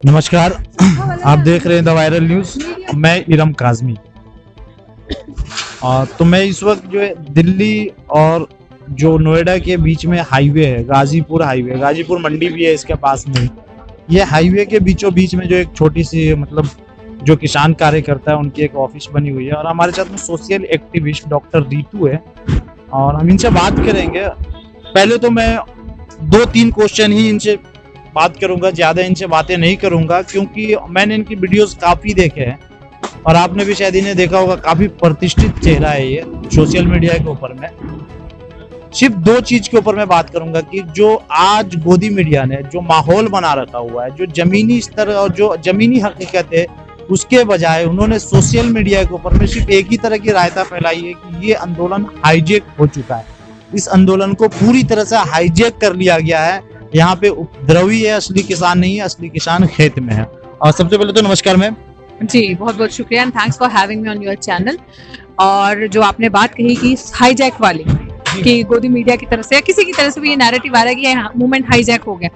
नमस्कार। आप देख रहे हैं द वायरल न्यूज। मैं इरम काज़मी। और तो मैं इस वक्त जो है दिल्ली और जो नोएडा के बीच में हाईवे है, गाजीपुर हाईवे, गाजीपुर मंडी भी है इसके पास में। ये हाईवे के बीचों बीच में जो एक छोटी सी मतलब जो किसान कार्यकर्ता है उनकी एक ऑफिस बनी हुई है और हमारे साथ में सोशल एक्टिविस्ट डॉक्टर रीतू है और हम इनसे बात करेंगे। पहले तो मैं 2-3 क्वेश्चन ही इनसे बात करूंगा, ज्यादा इनसे बातें नहीं करूंगा क्योंकि मैंने इनकी वीडियोस काफी देखे हैं और आपने भी शायद इन्हें देखा होगा। काफी प्रतिष्ठित चेहरा है ये सोशल मीडिया के ऊपर में। सिर्फ 2 चीज के ऊपर मैं बात करूंगा कि जो आज गोदी मीडिया ने जो माहौल बना रखा हुआ है, जो जमीनी स्तर और जो जमीनी हकीकत है, उसके बजाय उन्होंने सोशल मीडिया के ऊपर में सिर्फ एक ही तरह की रायता फैलाई है कि ये आंदोलन हाईजेक हो चुका है। इस आंदोलन को पूरी तरह से हाईजेक कर लिया गया है। यहाँ पे उपद्रवी है, असली किसान नहीं है, असली किसान खेत में है। और सबसे पहले तो नमस्कार मैम। जी, बहुत बहुत शुक्रिया and thanks for having me on your channel. और जो आपने बात कही कि हाईजैक वाली कि गोदी मीडिया की तरफ से या किसी की तरफ से भी ये नैरेटिव आ रहा है कि ये मूवमेंट हाईजैक हो गया,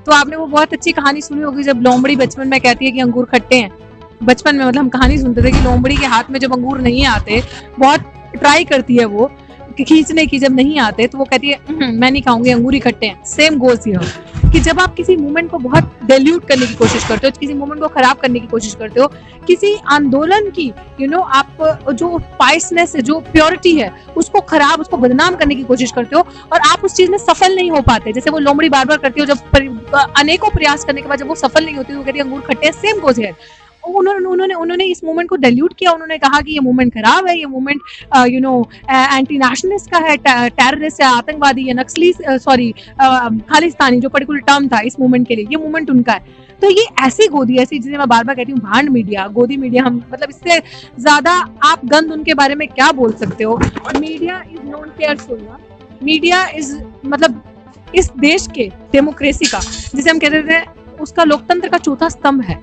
तो आपने वो बहुत अच्छी कहानी सुनी होगी जब लोमड़ी बचपन में कहती है कि अंगूर खट्टे हैं। बचपन में मतलब हम कहानी सुनते थे कि लोमड़ी के हाथ में जब अंगूर नहीं आते, बहुत ट्राई करती है वो खींचने की, जब नहीं आते तो वो कहती है मैं नहीं खाऊंगी, अंगूर ही खट्टे हैं। सेम गोज हियर कि जब आप किसी मूवमेंट को बहुत डेल्यूट करने की कोशिश करते हो, किसी मूवमेंट को खराब करने की कोशिश करते हो, किसी आंदोलन की आप जो पाइसनेस है, जो प्योरिटी है, उसको खराब, उसको बदनाम करने की कोशिश करते हो और आप उस चीज में सफल नहीं हो पाते। जैसे वो लोमड़ी बार बार करती हो, जब अनेकों प्रयास करने के बाद जब वो सफल नहीं होती तो वो कहती है अंगूर खट्टे हैं। Same goes here. उन्होंने इस मूवमेंट को डाइल्यूट किया। उन्होंने कहा कि ये मूवमेंट खराब है, ये मूवमेंट एंटी नेशनलिस्ट का है, टेररिस्ट है, आतंकवादी है, नक्सली, खालिस्तानी, जो पर्टिकुलर टर्म था इस मूवमेंट के लिए, ये मूवमेंट उनका है। तो ये ऐसी गोदी, ऐसी जिसे मैं बार बार कहती हूँ भांड मीडिया, गोदी मीडिया, हम मतलब इससे ज्यादा आप गंद उनके बारे में क्या बोल सकते हो। Media is non careful. Media is मतलब इस देश के डेमोक्रेसी का, जिसे हम कहते थे, उसका लोकतंत्र का चौथा स्तंभ है,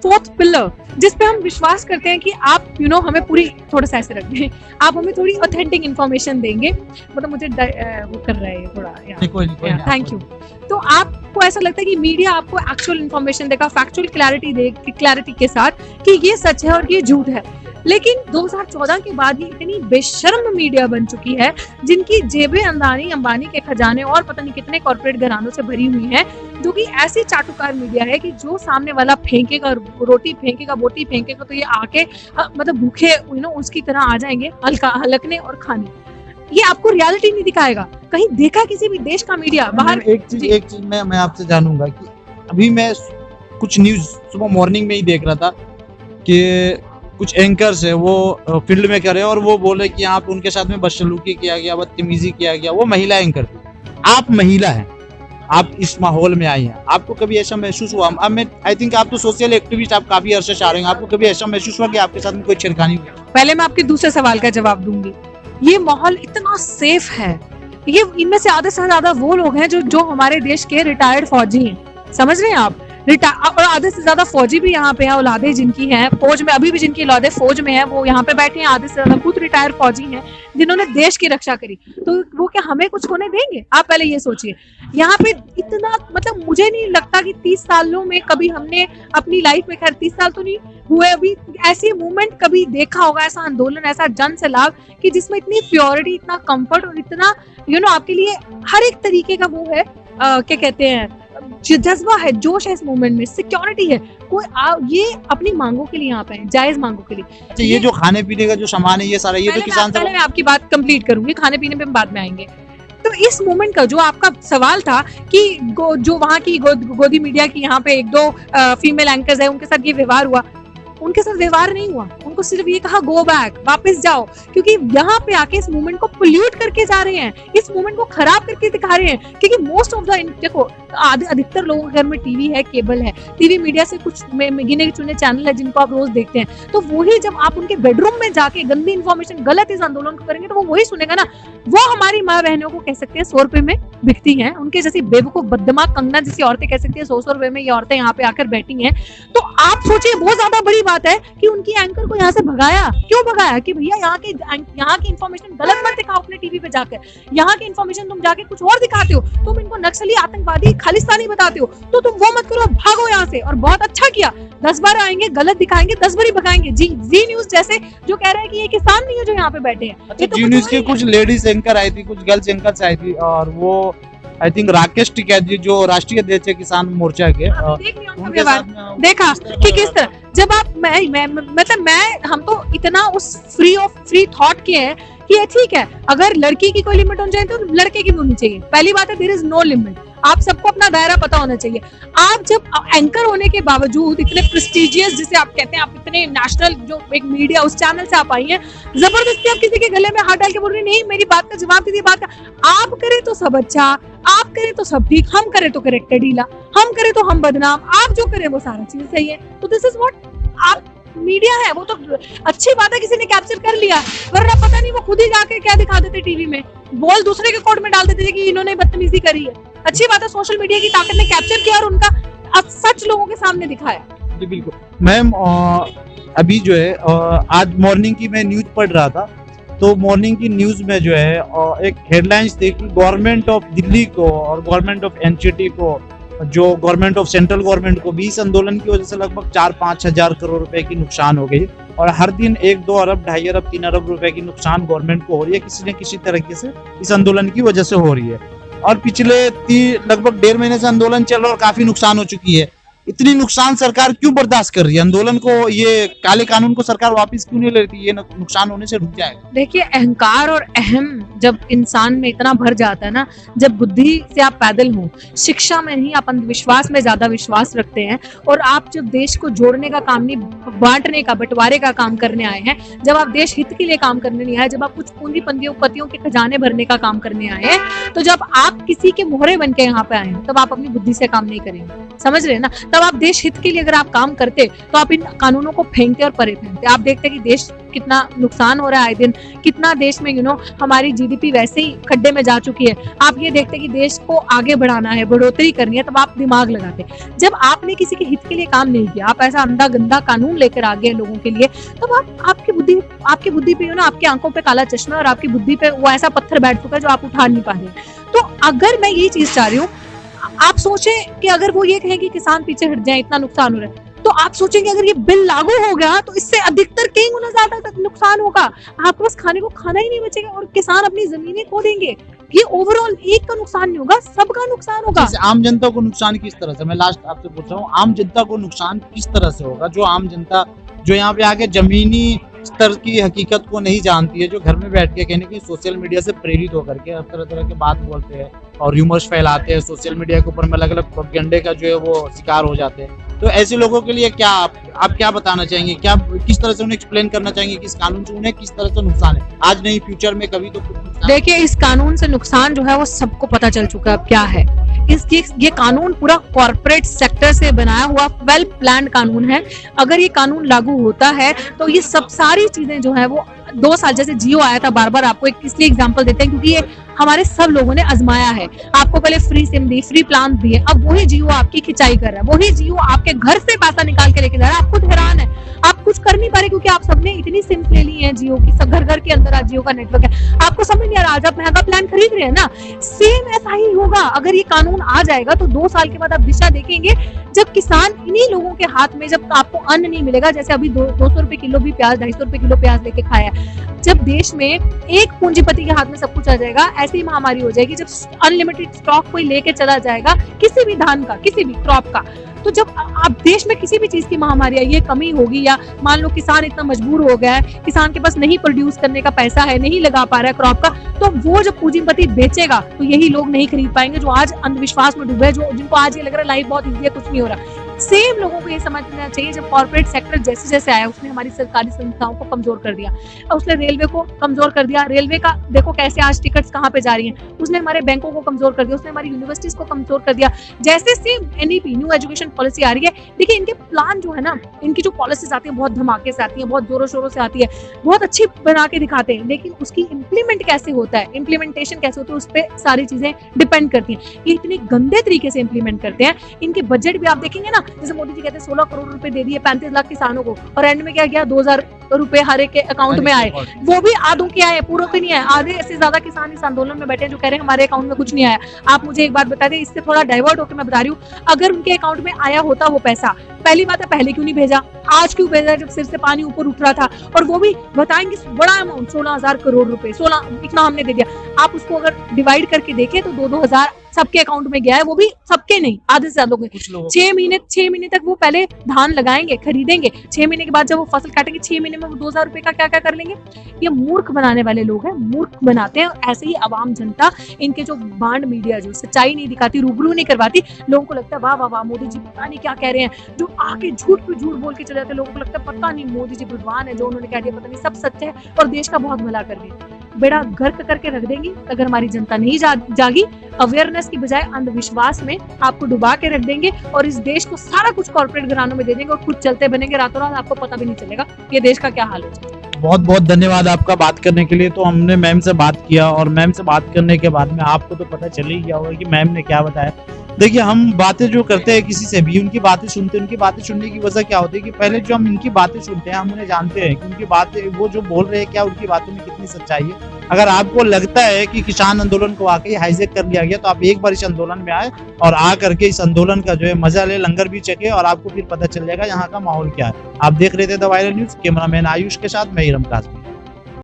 फोर्थ पिलर, जिस पे हम विश्वास करते हैं कि आप हमें पूरी, थोड़ा सा ऐसे रख दें, आप हमें थोड़ी ऑथेंटिक इन्फॉर्मेशन देंगे। मतलब मुझे वो कर रहा है थोड़ा, थैंक यू। तो आपको ऐसा लगता है कि मीडिया आपको एक्चुअल इन्फॉर्मेशन देगा, फैक्चुअल क्लैरिटी के साथ कि ये सच है और ये झूठ है। लेकिन 2014 के बाद ही इतनी बेशर्म मीडिया बन चुकी है जिनकी जेबें अंबानी के खजाने और पता नहीं कितने कॉर्पोरेट घरानों से भरी हुई हैं, जो कि ऐसी चाटुकार मीडिया है कि जो सामने वाला फेंकेगा, रोटी फेंकेगा, बोटी फेंकेगा, तो ये आके मतलब भूखे उसकी तरह आ जाएंगे हलकने और खाने। ये आपको रियलिटी नहीं दिखाएगा। कहीं देखा किसी भी देश का मीडिया बाहर? एक चीज मैं आपसे जानूंगा कि अभी मैं कुछ न्यूज सुबह मॉर्निंग में ही देख रहा था कि कुछ एंकर्स है वो फील्ड में करे और वो बोले कि यहाँ पे उनके साथ में बदसलूकी किया गया, बदतमीजी किया गया। वो महिला एंकर थी। आप महिला हैं, आप इस माहौल में आई हैं, आपको कभी ऐसा महसूस हुआ? आई थिंक आप तो सोशल एक्टिविस्ट, आप काफी अरसे से आ रहे हैं, आपको कभी ऐसा महसूस हुआ कि आपके साथ में कोई छेड़खानी हुई? पहले मैं आपके दूसरे सवाल का जवाब दूंगी। ये माहौल इतना सेफ है, ये इनमें से आधे से ज्यादा वो लोग हैं जो हमारे देश के रिटायर्ड फौजी हैं, समझ रहे हैं आप? और आधे से ज्यादा फौजी भी यहाँ पे हैं, औलादे जिनकी हैं फौज में, अभी भी जिनकी औलादे फौज में है, वो यहाँ पे बैठे हैं। आधे से ज्यादा खुद रिटायर्ड फौजी हैं जिन्होंने देश की रक्षा करी, तो वो क्या हमें कुछ होने देंगे? आप पहले ये सोचिए। यहाँ पे इतना मतलब मुझे नहीं लगता कि 30 सालों में कभी हमने अपनी लाइफ में, खैर 30 साल तो नहीं हुए अभी, ऐसी मूवमेंट कभी देखा होगा, ऐसा आंदोलन, ऐसा जन सैलाब कि जिसमें इतनी प्योरिटी, इतना कंफर्ट और इतना आपके लिए हर एक तरीके का वो है, क्या कहते हैं, जज्बा है, जोश है इस मूवमेंट में, सिक्योरिटी है। कोई ये अपनी मांगों के लिए यहाँ पे है, जायज मांगों के लिए। अच्छा, ये जो खाने पीने का जो सामान है, ये सारा, ये तो किसान, पहले मैं आपकी बात कंप्लीट करूंगी, खाने पीने पे बाद में आएंगे। तो इस मूवमेंट का जो आपका सवाल था कि जो वहाँ की गोदी मीडिया की यहाँ पे 1-2 फीमेल एंकर्स है, उनके साथ ये व्यवहार हुआ, उनके साथ व्यवहार नहीं हुआ, उनको सिर्फ ये कहा गो बैक, वापस जाओ, क्योंकि यहाँ पे आके इस मूवमेंट को पोल्यूट करके जा रहे हैं, इस मूवमेंट को खराब करके दिखा रहे हैं। क्योंकि मोस्ट ऑफ द, देखो अधिकतर लोगों के घर में टीवी है, केबल है, टीवी मीडिया से कुछ गिने चुने चैनल है जिनको आप रोज देखते हैं, तो वही जब आप उनके बेडरूम में जाके गंदी इन्फॉर्मेशन, गलत इस आंदोलन को करेंगे तो वो वही सुनेगा ना। वो हमारी माँ बहनों को कह सकते हैं 100 रुपए में बिकती हैं, उनके जैसी बेवकूफ बददिमाग कंगना जैसी औरतें कह सकती है 100 रुपए में ये औरतें यहाँ पे आकर बैठी हैं। तो तो आप सोचिए बहुत ज्यादा बड़ी बात है कि उनकी एंकर को यहाँ से भगाया। क्यों भगाया? कि भैया यहाँ की इंफॉर्मेशन गलत मत दिखाओ अपने टीवी पे जाकर, यहाँ की इंफॉर्मेशन तुम जाके कुछ और दिखाते हो, तुम इनको नक्सली, आतंकवादी, खालिस्तानी बताते हो, तो तुम वो मत करो, भागो यहाँ से। और बहुत अच्छा किया, 10 बार आएंगे, गलत दिखाएंगे, 10 बार ही भगाएंगे। जी न्यूज जैसे जो कह रहे हैं कि ये किसान नहीं है जो यहाँ पे बैठे हैं। अच्छा, जी न्यूज की कुछ लेडीज एंकर आई थी, कुछ गर्ल्स एंकर्स आई थी, और वो आई थिंक राकेश टिकैत जी जो राष्ट्रीय अध्यक्ष है किसान मोर्चा के, उनके साथ में देखा कि किस तरह जब आप हम तो इतना उस फ्री थॉट के हैं कि ये ठीक है, अगर लड़की की कोई लिमिट होनी चाहिए तो लड़के की भी होनी चाहिए। पहली बात है देयर इज नो लिमिट, आप सबको अपना दायरा पता होना चाहिए। आप जब एंकर होने के बावजूद इतने प्रेस्टिजियस, जिसे आप कहते हैं, आप इतने नेशनल जो एक मीडिया उस चैनल से आप आई हैं, जबरदस्ती आप किसी के गले में हाथ डाल के बोल रही नहीं मेरी बात का जवाब दीजिए, बात का आप करें तो सब अच्छा, आप करें तो सब ठीक, हम करें तो करेक्टर ढीला, हम करें तो हम बदनाम, आप जो करें वो सारा चीज सही है। तो दिस इज व्हाट आप मीडिया है। वो तो अच्छी बात है किसी ने कैप्चर कर लिया, वरना पता नहीं वो खुद ही जाके क्या दिखा देते टीवी में, बॉल दूसरे के कोर्ट में डाल देते थे कि इन्होंने बदतमीजी करी है। अच्छी बात है सोशल मीडिया की ताकत ने कैप्चर किया और उनका सच लोगों के सामने दिखाया। जी बिल्कुल मैम, अभी जो है आज मॉर्निंग की मैं न्यूज पढ़ रहा था, तो मॉर्निंग की न्यूज में जो है एक हेडलाइंस थी कि गवर्नमेंट ऑफ दिल्ली को और गवर्नमेंट ऑफ एनसीटी को, जो गवर्नमेंट ऑफ सेंट्रल गवर्नमेंट को भी इस आंदोलन की वजह से लगभग 4-5 हजार करोड़ रुपए की नुकसान हो गई, और हर दिन 1-2 अरब, 2.5 अरब, 3 अरब रुपए की नुकसान गवर्नमेंट को हो रही है किसी न किसी तरीके से, इस आंदोलन की वजह से हो रही है। और पिछले लगभग 1.5 महीने से आंदोलन चल रहा है और काफी नुकसान हो चुकी है। इतनी नुकसान सरकार क्यों बर्दाश्त कर रही है? आंदोलन को, ये काले कानून को सरकार वापस क्यों नहीं ले रही? ये नुकसान होने से रुक जाएगा। देखिए, अहंकार और अहम जब इंसान में इतना भर जाता है ना, जब बुद्धि से आप पैदल हो, शिक्षा में नहीं, आप अंधविश्वास में ज्यादा विश्वास रखते हैं, और आप जब देश को जोड़ने का काम नहीं, बांटने का, बंटवारे का काम करने आए हैं, जब आप देश हित के लिए काम करने नहीं आए, जब आप कुछ पूंजीपतियों के खजाने भरने का काम करने आए हैं, तो जब आप किसी के मोहरे बन के यहाँ पे आए हैं, तब आप अपनी बुद्धि से काम नहीं करेंगे। समझ रहे हैं ना? तब आप देश हित के लिए अगर आप काम करते तो आप इन कानूनों को फेंकते और परे फेंकते। आप देखते कि देश कितना नुकसान हो रहा है आए दिन, कितना देश में हमारी जीडीपी वैसे ही खड्डे में जा चुकी है। आप ये देखते कि देश को आगे बढ़ाना है, बढ़ोतरी करनी है, तब आप दिमाग लगाते। जब आपने किसी के हित के लिए काम नहीं किया, आप ऐसा अंधा गंदा कानून लेकर आ गए लोगों के लिए, तब आपकी बुद्धि पे आपकी आंखों पे काला चश्मा और आपकी बुद्धि पे वो ऐसा पत्थर बैठ चुका है जो आप उठा नहीं पा रहे। तो अगर मैं यही चीज चाह रही हूँ, आप सोचें कि अगर वो ये कहें कि किसान पीछे हट जाए, इतना नुकसान हो रहा है, तो आप सोचेंगे अगर ये बिल लागू हो गया तो इससे अधिकतर कई गुना ज्यादा नुकसान होगा, आपके पास खाने को खाना ही नहीं बचेगा और किसान अपनी जमीनें खो देंगे। ये ओवरऑल एक का नुकसान नहीं होगा, सबका नुकसान होगा। आम जनता को नुकसान किस तरह से, मैं लास्ट आपसे पूछ रहा हूँ, आम जनता को नुकसान किस तरह से होगा? जो आम जनता जो यहाँ पे आके जमीनी स्तर की हकीकत को नहीं जानती है, जो घर में बैठ के कहने की सोशल मीडिया से प्रेरित होकर के तरह तरह के बात बोलते हैं और र्यूमर्स फैलाते हैं, सोशल मीडिया के ऊपर में अलग अलग प्रोपेगेंडे का जो है वो शिकार हो जाते हैं, तो ऐसे लोगों के लिए क्या आप क्या बताना चाहेंगे? क्या किस तरह से उन्हें एक्सप्लेन करना चाहेंगे कि इस कानून से उन्हें किस तरह से नुकसान है, आज नहीं फ्यूचर में कभी तो? देखिए, इस कानून से नुकसान जो है वो सबको पता चल चुका है अब क्या है। ये कानून पूरा कॉर्पोरेट सेक्टर से बनाया हुआ वेल प्लान्ड कानून है। अगर ये कानून लागू होता है तो ये सब सारी चीजें जो है वो 2 साल, जैसे जियो आया था, बार बार आपको इसलिए एग्जांपल देते हैं क्योंकि ये हमारे सब लोगों ने आजमाया है। आपको पहले फ्री सिम दी, फ्री प्लान दिए, अब वही जियो आपकी खिंचाई कर रहा है, वही जियो आपके घर से पैसा निकाल के लेके जा रहा है। आप खुद हैरान है, आप कुछ कर नहीं पा रहे क्योंकि आप सबने इतनी सिम ले ली है जियो की, सब घर घर के अंदर आज जियो का नेटवर्क है, आपको समझ नहीं आ रहा, आज आप महंगा प्लान खरीद रहे हैं ना। सेम ऐसा ही होगा अगर ये कानून आ जाएगा तो 2 साल के बाद आप दिशा देखेंगे, जब किसान इन्हीं लोगों के हाथ में, जब आपको अन्न नहीं मिलेगा, जैसे अभी 200 रुपए किलो भी प्याज, 250 रुपए किलो प्याज लेके खाया, जब देश में एक पूंजीपति के हाथ में सब कुछ आ जाएगा, ऐसी महामारी हो जाएगी, जब अनलिमिटेड स्टॉक कोई लेके चला जाएगा किसी भी धान का, किसी भी क्रॉप का, तो जब आप देश में किसी भी चीज की महामारी है, ये कमी होगी, या मान लो किसान इतना मजबूर हो गया है, किसान के पास नहीं प्रोड्यूस करने का पैसा है, नहीं लगा पा रहा है क्रॉप का, तो वो जब पूंजीपति बेचेगा तो यही लोग नहीं खरीद पाएंगे जो आज अंधविश्वास में डूबे, जो जिनको आज ये लग रहा है लाइफ बहुत ईजी है, कुछ नहीं हो रहा। सेम लोगों को ये समझना चाहिए, जब कॉर्पोरेट सेक्टर जैसे जैसे आया उसने हमारी सरकारी संस्थाओं को कमजोर कर दिया, उसने रेलवे को कमजोर कर दिया, रेलवे का देखो कैसे आज टिकट्स कहाँ पे जा रही हैं, उसने हमारे बैंकों को कमजोर कर दिया, उसने हमारी यूनिवर्सिटीज को कमजोर कर दिया। जैसे same NEP, new education policy आ रही है, देखिए इनके प्लान जो है ना, इनकी जो पॉलिसीज आती है बहुत धमाके से आती है, बहुत जोरों शोरों से आती है, बहुत अच्छी बना के दिखाते हैं, लेकिन उसकी इम्प्लीमेंट कैसे होता है, इम्प्लीमेंटेशन कैसे होती है, उस पर सारी चीजें डिपेंड करती हैं। ये इतने गंदे तरीके से इम्प्लीमेंट करते हैं, इनके बजट भी आप देखेंगे ना, जैसे मोदी जी कहते हैं 16 करोड़ रुपए दे दिए 35 लाख किसानों को, और एंड में क्या गया 2000 रुपए हर एक के अकाउंट में आए। वो भी आधों के आए, पूरों के नहीं आए। आधे से ज्यादा किसान इस आंदोलन में बैठे हैं जो कह रहे हैं हमारे अकाउंट में कुछ नहीं आया। आप मुझे एक बात बता दें, इससे थोड़ा डाइवर्ट होकर मैं बता रही हूँ, अगर उनके अकाउंट में आया होता वो पैसा, पहली बात है पहले क्यों नहीं भेजा, आज क्यों भेजा जब सिर से पानी ऊपर उठ रहा था। और वो भी बताएंगे बड़ा अमाउंट 16,000 करोड़ रुपए, 16 इतना हमने दे दिया। आप उसको अगर डिवाइड करके देखें तो 2-2 हजार सबके अकाउंट में गया है, वो भी सबके नहीं, आधे से ज्यादा लोगों। 6 महीने तक वो पहले धान लगाएंगे, खरीदेंगे, 6 महीने के बाद जब वो फसल काटेंगे 6 महीने में वो 2,000 रुपए का क्या क्या कर लेंगे। ये मूर्ख बनाने वाले लोग हैं, मूर्ख बनाते हैं। ऐसे ही आवाम जनता, इनके जो बांड मीडिया जो सच्चाई नहीं दिखाती, रूबरू नहीं करवाती, लोगों को लगता है वाह वाह वाह मोदी जी पता नहीं क्या कह रहे हैं, जो आके झूठ पे झूठ बोल के चले जाते हैं। लोगों को लगता है पता नहीं मोदी जी भगवान है, जो उन्होंने कह दिया पता नहीं सब सच है और देश का बहुत भला कर दिया। बेड़ा गर्क करके रख देंगी अगर हमारी जनता नहीं जागी। अवेयरनेस की बजाय अंधविश्वास में आपको डुबा के रख देंगे और इस देश को सारा कुछ कॉर्पोरेट घरानों में दे देंगे और खुद चलते बनेंगे रातों रात, आपको पता भी नहीं चलेगा ये देश का क्या हाल हो जाएगा। बहुत बहुत धन्यवाद आपका बात करने के लिए। तो हमने मैम से बात किया और मैम से बात करने के बाद में आपको तो पता चल ही गया होगा कि मैम ने क्या बताया। देखिए, हम बातें जो करते हैं किसी से भी, उनकी बातें सुनते हैं, उनकी बातें सुनने की वजह क्या होती है कि पहले जो हम इनकी बातें सुनते हैं हम उन्हें जानते हैं कि उनकी बातें, वो जो बोल रहे हैं क्या उनकी बातों में कितनी सच्चाई है। अगर आपको लगता है कि किसान आंदोलन को वाकई हाईजैक कर लिया गया तो आप एक बार इस आंदोलन में आए और आ करके इस आंदोलन का जो है मजा ले, लंगर भी चखे और आपको फिर पता चल जाएगा यहाँ का माहौल क्या है। आप देख रहे थे the viral news, cameraman Ayush के साथ मैं इरम कासमी।